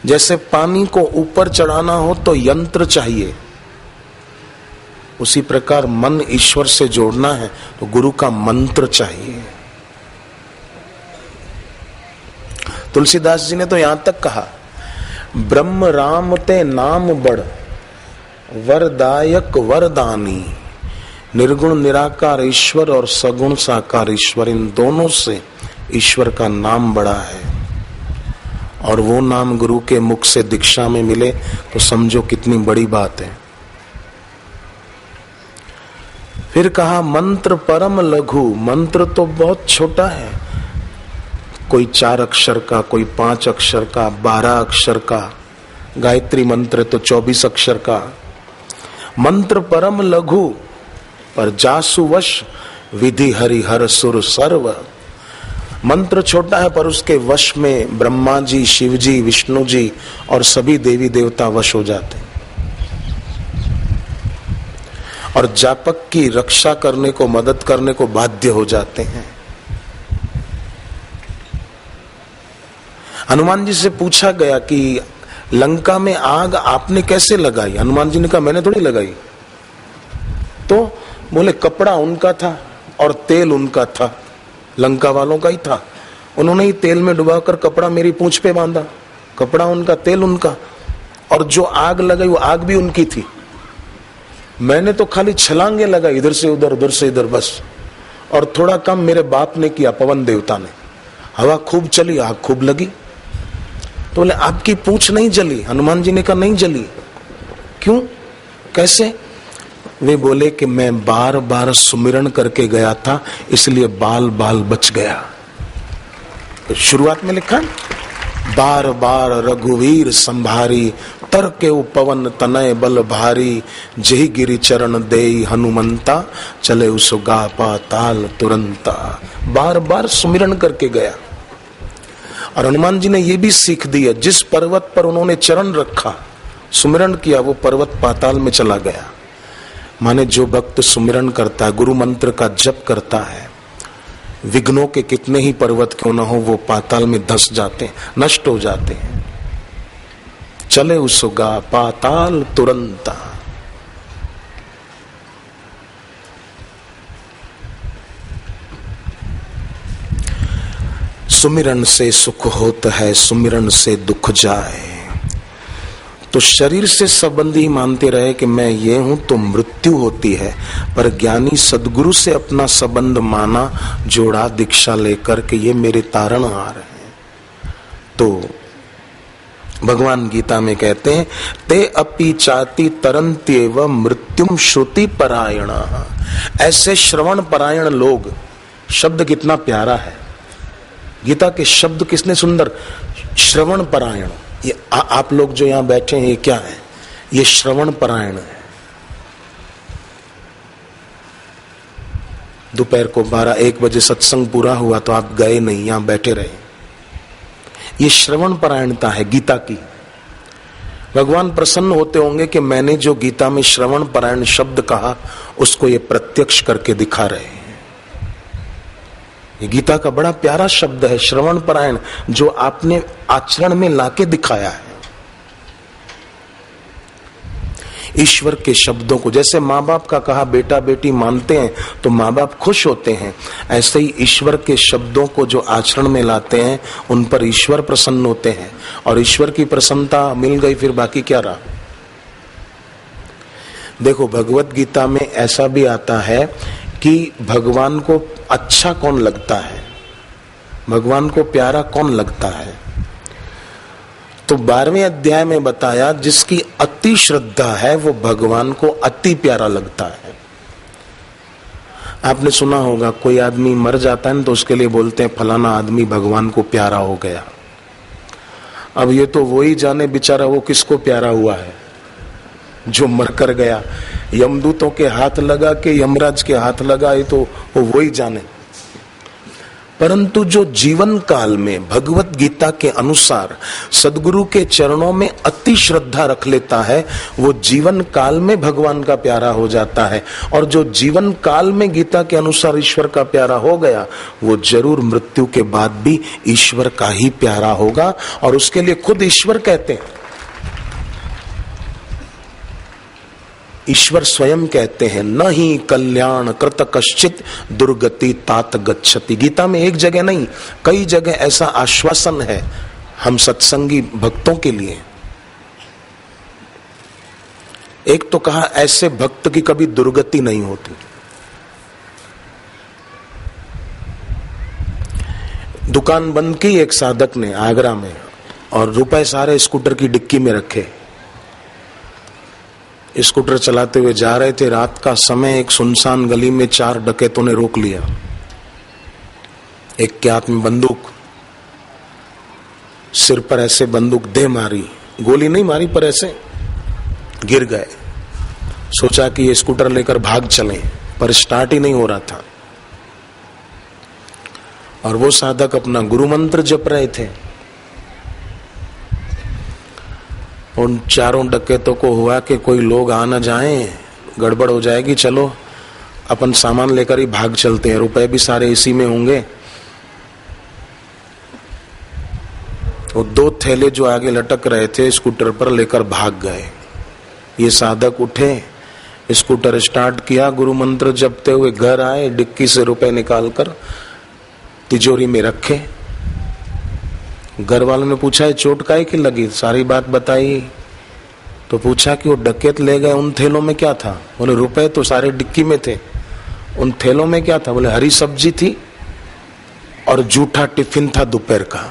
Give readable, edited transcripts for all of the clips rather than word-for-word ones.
जैसे पानी को ऊपर चढ़ाना हो तो यंत्र चाहिए, उसी प्रकार मन ईश्वर से जोड़ना है तो गुरु का मंत्र चाहिए। तुलसीदास जी ने तो यहां तक कहा, ब्रह्म राम ते नाम बड़ वरदायक वरदानी, निर्गुण निराकार ईश्वर और सगुण साकार ईश्वर, इन दोनों से ईश्वर का नाम बड़ा है। और वो नाम गुरु के मुख से दीक्षा में मिले तो समझो कितनी बड़ी बात है। फिर कहा मंत्र परम लघु, मंत्र तो बहुत छोटा है, कोई 4 अक्षर का, कोई 5 अक्षर का, 12 अक्षर का। गायत्री मंत्र तो 24 अक्षर का। मंत्र परम लघु पर जासु वश विधि हरि हर सुर सर्व। मंत्र छोटा है पर उसके वश में ब्रह्मा जी, शिव जी, विष्णु जी और सभी देवी देवता वश हो जाते हैं और जापक की रक्षा करने को, मदद करने को बाध्य हो जाते हैं। हनुमान जी से पूछा गया कि लंका में आग आपने कैसे लगाई? हनुमान जी ने कहा मैंने थोड़ी लगाई। तो बोले कपड़ा उनका था और तेल उनका था, लंका वालों का ही था। उन्होंने ही तेल में डुबाकर कपड़ा मेरी पूंछ पे बांधा। कपड़ा उनका, तेल उनका, और जो आग लगाई वो आग भी उनकी थी। मैंने तो खाली छलांगे लगाई, इधर से उधर, उधर से इधर, बस। और थोड़ा कम मेरे बाप ने किया, पवन देवता ने। हवा खूब चली, आग खूब लगी। तो बोले आपकी पूंछ नहीं जली? हनुमान जी ने कहा नहीं जली। क्यों, कैसे? वे बोले कि मैं बार बार सुमिरन करके गया था, इसलिए बाल बाल बच गया। तो शुरुआत में लिखा, बार बार रघुवीर संभारी, तर के पवन तनय बल भारी, जही गिरि चरण देई हनुमंता, चले उसगा पाताल तुरंता। बार बार सुमिरन करके गया। और हनुमान जी ने यह भी सीख दी है, जिस पर्वत पर उन्होंने चरण रखा, सुमिरन किया, वो पर्वत पाताल में चला गया। माने जो भक्त सुमिरन करता है, गुरु मंत्र का जप करता है, विघ्नों के कितने ही पर्वत क्यों ना हो, वो पाताल में धंस जाते हैं, नष्ट हो जाते हैं। चले उसगा पाताल तुरंता। सुमिरन से सुख होता है, सुमिरन से दुख जाए। तो शरीर से संबंधी मानते रहे कि मैं ये हूं तो मृत्यु होती है, पर ज्ञानी सदगुरु से अपना संबंध माना, जोड़ा दीक्षा लेकर के ये मेरे तारणहार हैं। तो भगवान गीता में कहते हैं, ते अपि चाति तरन्त्येव मृत्युम श्रुति परायण। ऐसे श्रवण परायण लोग, शब्द कितना प्यारा है, गीता के शब्द कितने सुंदर। श्रवण परायण, ये आप लोग जो यहां बैठे हैं, ये क्या है? ये श्रवण परायण है। दोपहर को 12-1 बजे सत्संग पूरा हुआ तो आप गए नहीं, यहां बैठे रहे। ये श्रवण परायणता है गीता की। भगवान प्रसन्न होते होंगे कि मैंने जो गीता में श्रवण परायण शब्द कहा, उसको ये प्रत्यक्ष करके दिखा रहे हैं। ये गीता का बड़ा प्यारा शब्द है, श्रवण परायण, जो आपने आचरण में लाके दिखाया है। ईश्वर के शब्दों को, जैसे माँ बाप का कहा बेटा बेटी मानते हैं तो माँ बाप खुश होते हैं, ऐसे ही ईश्वर के शब्दों को जो आचरण में लाते हैं, उन पर ईश्वर प्रसन्न होते हैं। और ईश्वर की प्रसन्नता मिल गई, फिर बाकी क्या रहा। देखो भगवत गीता में ऐसा भी आता है कि भगवान को अच्छा कौन लगता है, भगवान को प्यारा कौन लगता है। तो 12वें अध्याय में बताया, जिसकी अति श्रद्धा है वो भगवान को अति प्यारा लगता है। आपने सुना होगा कोई आदमी मर जाता है ना, तो उसके लिए बोलते हैं फलाना आदमी भगवान को प्यारा हो गया। अब ये तो वही जाने बेचारा वो किसको प्यारा हुआ है जो मर कर गया। यमदूतों के हाथ लगा के, यमराज के हाथ लगा, ये तो वो वही जाने। परंतु जो जीवन काल में भगवत गीता के अनुसार सदगुरु के चरणों में अति श्रद्धा रख लेता है, वो जीवन काल में भगवान का प्यारा हो जाता है। और जो जीवन काल में गीता के अनुसार ईश्वर का प्यारा हो गया, वो जरूर मृत्यु के बाद भी ईश्वर का ही प्यारा होगा। और उसके लिए खुद ईश्वर कहते हैं, ईश्वर स्वयं कहते हैं, न ही कल्याण कृत कश्चित दुर्गति तात गच्छति। गीता में एक जगह नहीं, कई जगह ऐसा आश्वासन है हम सत्संगी भक्तों के लिए। एक तो कहा ऐसे भक्त की कभी दुर्गति नहीं होती। दुकान बंद की एक साधक ने आगरा में, और रुपए सारे स्कूटर की डिक्की में रखे। स्कूटर चलाते हुए जा रहे थे, रात का समय, एक सुनसान गली में 4 डकैतों ने रोक लिया। एक के हाथ में बंदूक, सिर पर ऐसे बंदूक दे मारी, गोली नहीं मारी पर ऐसे गिर गए। सोचा कि ये स्कूटर लेकर भाग चले, पर स्टार्ट ही नहीं हो रहा था। और वो साधक अपना गुरु मंत्र जप रहे थे। उन 4 डकैतों को हुआ कि कोई लोग आ न जाएं, गड़बड़ हो जाएगी, चलो अपन सामान लेकर ही भाग चलते हैं, रुपए भी सारे इसी में होंगे। वो 2 थैले जो आगे लटक रहे थे स्कूटर पर लेकर भाग गए। ये साधक उठे, स्कूटर स्टार्ट किया, गुरु मंत्र जपते हुए घर आए, डिक्की से रुपए निकालकर तिजोरी में रखे। घर वालों ने पूछा है चोट काहे की लगी, सारी बात बताई। तो पूछा कि वो डकैत ले गए, उन थैलों में क्या था? बोले रुपए तो सारे डिक्की में थे, उन थैलों में क्या था? बोले हरी सब्जी थी और जूठा टिफिन था दोपहर का।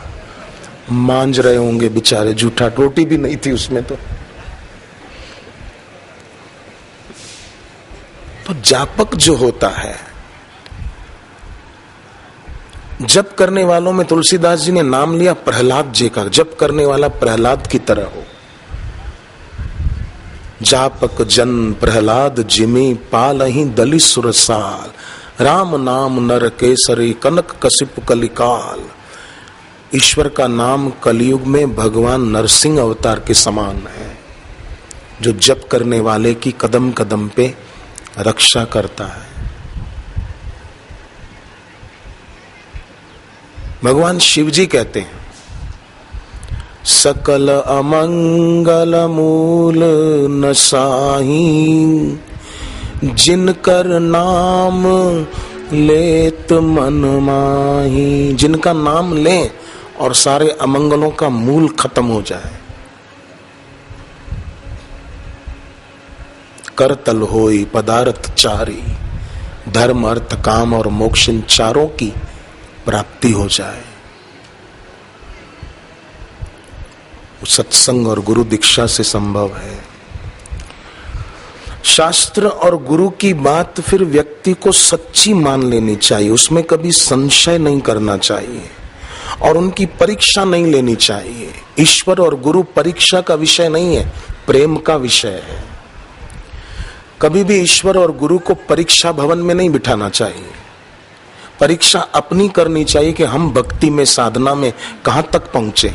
मांझ रहे होंगे बेचारे, जूठा, रोटी भी नहीं थी उसमें। तो जापक जो होता है, जप करने वालों में तुलसीदास जी ने नाम लिया प्रहलाद जी का। जप करने वाला प्रहलाद की तरह हो। जापक जन प्रहलाद जिमी पालहि दलि सुरसाल, राम नाम नर केसरी कनक कसिप कलिकाल। ईश्वर का नाम कलयुग में भगवान नरसिंह अवतार के समान है, जो जप करने वाले की कदम कदम पे रक्षा करता है। भगवान शिव जी कहते हैं, सकल अमंगल मूल नसाही, जिनकर नाम लेत मन माही। जिनका नाम ले और सारे अमंगलों का मूल खत्म हो जाए। करतल होई पदार्थ चारी, धर्म अर्थ काम और मोक्ष, इन चारों की प्राप्ति हो जाए। सत्संग और गुरु दीक्षा से संभव है। शास्त्र और गुरु की बात फिर व्यक्ति को सच्ची मान लेनी चाहिए, उसमें कभी संशय नहीं करना चाहिए और उनकी परीक्षा नहीं लेनी चाहिए। ईश्वर और गुरु परीक्षा का विषय नहीं है, प्रेम का विषय है। कभी भी ईश्वर और गुरु को परीक्षा भवन में नहीं बिठाना चाहिए। परीक्षा अपनी करनी चाहिए कि हम भक्ति में, साधना में कहां तक पहुंचे।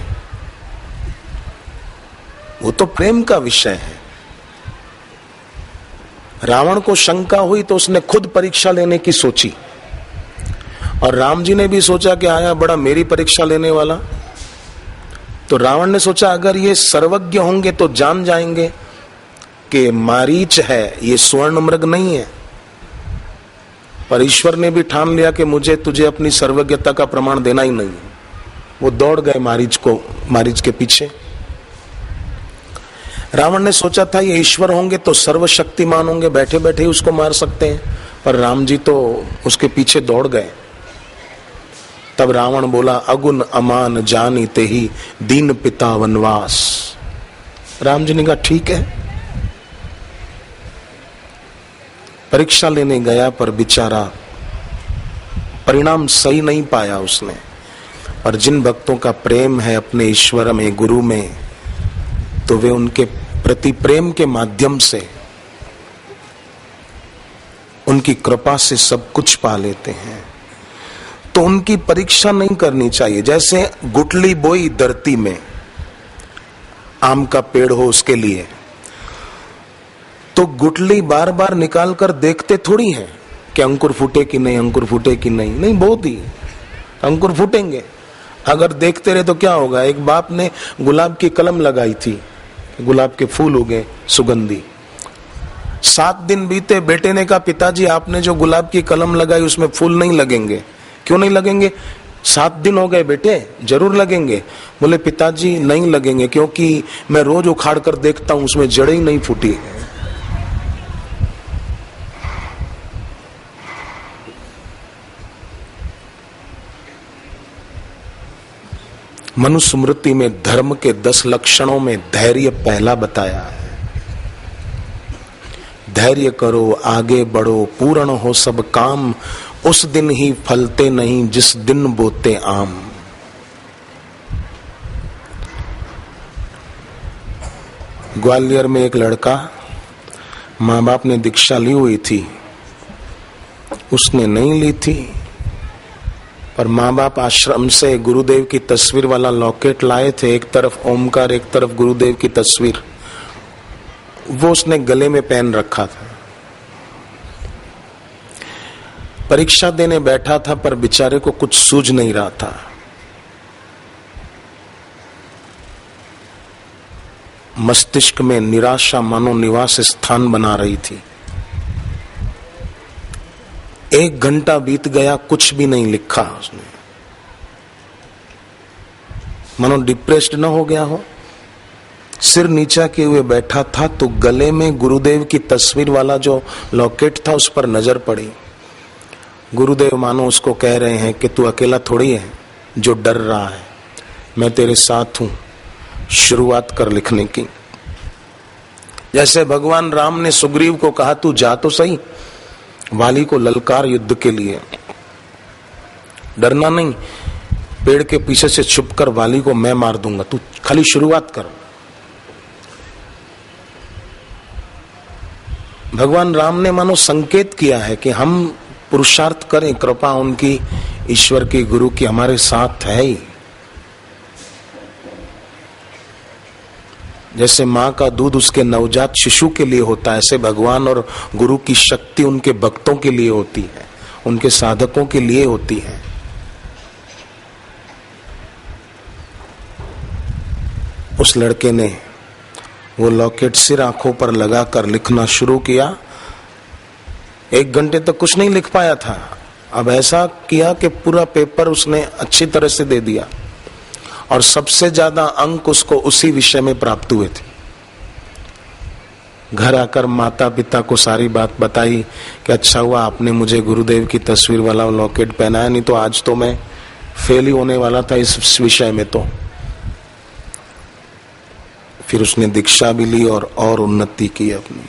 वो तो प्रेम का विषय है। रावण को शंका हुई तो उसने खुद परीक्षा लेने की सोची, और राम जी ने भी सोचा कि आया बड़ा मेरी परीक्षा लेने वाला। तो रावण ने सोचा अगर ये सर्वज्ञ होंगे तो जान जाएंगे कि मारीच है, ये स्वर्ण मृग नहीं है। पर ईश्वर ने भी ठान लिया कि मुझे तुझे अपनी सर्वज्ञता का प्रमाण देना ही नहीं है। वो दौड़ गए मारीच के पीछे। रावण ने सोचा था ये ईश्वर होंगे तो सर्वशक्तिमान होंगे, बैठे बैठे ही उसको मार सकते हैं, पर राम जी तो उसके पीछे दौड़ गए। तब रावण बोला अगुन अमान जानी ते ही दीन पिता वनवास। राम जी ने कहा ठीक है। परीक्षा लेने गया पर बेचारा परिणाम सही नहीं पाया उसने। और जिन भक्तों का प्रेम है अपने ईश्वर में, गुरु में, तो वे उनके प्रति प्रेम के माध्यम से, उनकी कृपा से सब कुछ पा लेते हैं। तो उनकी परीक्षा नहीं करनी चाहिए। जैसे गुठली बोई धरती में, आम का पेड़ हो उसके लिए, तो गुठली बार बार निकाल कर देखते थोड़ी है कि अंकुर फूटे कि नहीं, अंकुर फूटे कि नहीं। नहीं, बहुत ही अंकुर फूटेंगे। अगर देखते रहे तो क्या होगा। एक बाप ने गुलाब की कलम लगाई थी, गुलाब के फूल हो गए सुगंधी। 7 दिन बीते, बेटे ने कहा पिताजी आपने जो गुलाब की कलम लगाई उसमें फूल नहीं लगेंगे। क्यों नहीं लगेंगे? 7 दिन हो गए बेटे, जरूर लगेंगे। बोले पिताजी नहीं लगेंगे, क्योंकि मैं रोज उखाड़ कर देखता हूं उसमें जड़ें ही नहीं फूटी है। मनुस्मृति में धर्म के 10 लक्षणों में धैर्य पहला बताया है। धैर्य करो, आगे बढ़ो, पूर्ण हो सब काम, उस दिन ही फलते नहीं जिस दिन बोते आम। ग्वालियर में एक लड़का, माँ बाप ने दीक्षा ली हुई थी, उसने नहीं ली थी, पर माँ बाप आश्रम से गुरुदेव की तस्वीर वाला लॉकेट लाए थे। एक तरफ ओमकार, एक तरफ गुरुदेव की तस्वीर, वो उसने गले में पहन रखा था। परीक्षा देने बैठा था, पर बेचारे को कुछ सूझ नहीं रहा था। मस्तिष्क में निराशा मनोनिवास स्थान बना रही थी। 1 घंटा बीत गया, कुछ भी नहीं लिखा उसने। मनो डिप्रेस्ड न हो गया हो। सिर नीचा किए हुए बैठा था तो गले में गुरुदेव की तस्वीर वाला जो लॉकेट था उस पर नजर पड़ी। गुरुदेव मानो उसको कह रहे हैं कि तू अकेला थोड़ी है जो डर रहा है, मैं तेरे साथ हूं, शुरुआत कर लिखने की। जैसे भगवान राम ने सुग्रीव को कहा तू जा तो सही, वाली को ललकार युद्ध के लिए, डरना नहीं, पेड़ के पीछे से छुपकर वाली को मैं मार दूंगा, तू खाली शुरुआत कर। भगवान राम ने मानो संकेत किया है कि हम पुरुषार्थ करें, कृपा उनकी, ईश्वर की, गुरु की हमारे साथ है ही। जैसे माँ का दूध उसके नवजात शिशु के लिए होता है, ऐसे भगवान और गुरु की शक्ति उनके भक्तों के लिए होती है, उनके साधकों के लिए होती है। उस लड़के ने वो लॉकेट सिर आंखों पर लगाकर लिखना शुरू किया। 1 घंटे तक कुछ नहीं लिख पाया था। अब ऐसा किया कि पूरा पेपर उसने अच्छी तरह से दे दिया और सबसे ज्यादा अंक उसको उसी विषय में प्राप्त हुए थे। घर आकर माता पिता को सारी बात बताई कि अच्छा हुआ आपने मुझे गुरुदेव की तस्वीर वाला लॉकेट पहनाया, नहीं तो आज तो मैं फेल ही होने वाला था इस विषय में। तो फिर उसने दीक्षा भी ली और उन्नति की अपनी।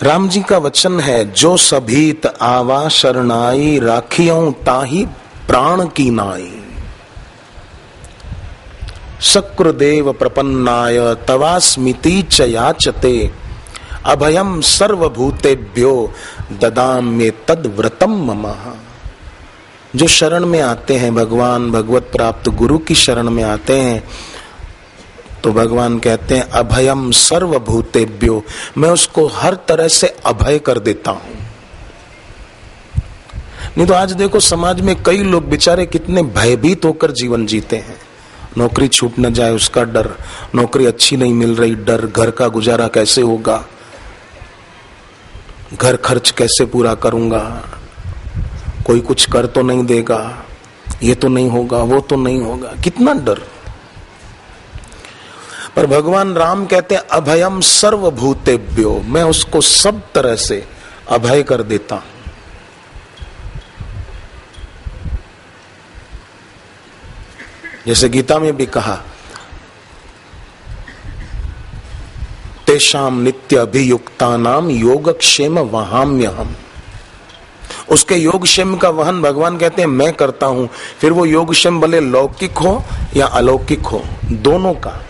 राम जी का वचन है, जो सभीत आवा शरणाई, राखियों ताही प्राण की नाई। शक्रदेव प्रपन्नाय तवास्मिति च याचते, अभयम सर्वभूतेभ्यो ददाम्ये तद्व्रतम ममः। जो शरण में आते हैं, भगवान भगवत प्राप्त गुरु की शरण में आते हैं, तो भगवान कहते हैं अभयम सर्वभूतेभ्यो, मैं उसको हर तरह से अभय कर देता हूं। नहीं तो आज देखो समाज में कई लोग बेचारे कितने भयभीत होकर जीवन जीते हैं। नौकरी छूट न जाए उसका डर, नौकरी अच्छी नहीं मिल रही डर, घर का गुजारा कैसे होगा, घर खर्च कैसे पूरा करूंगा, कोई कुछ कर तो नहीं देगा, ये तो नहीं होगा, वो तो नहीं होगा, कितना डर। पर भगवान राम कहते हैं अभयम सर्वभूतेभ्यो, मैं उसको सब तरह से अभय कर देता हूं। जैसे गीता में भी कहा, तेषाम नित्य अभियुक्तानाम योगक्षेम वहाम्यहम्। उसके योगक्षेम का वहन भगवान कहते हैं मैं करता हूं। फिर वो योगक्षेम भले लौकिक हो या अलौकिक हो, दोनों का।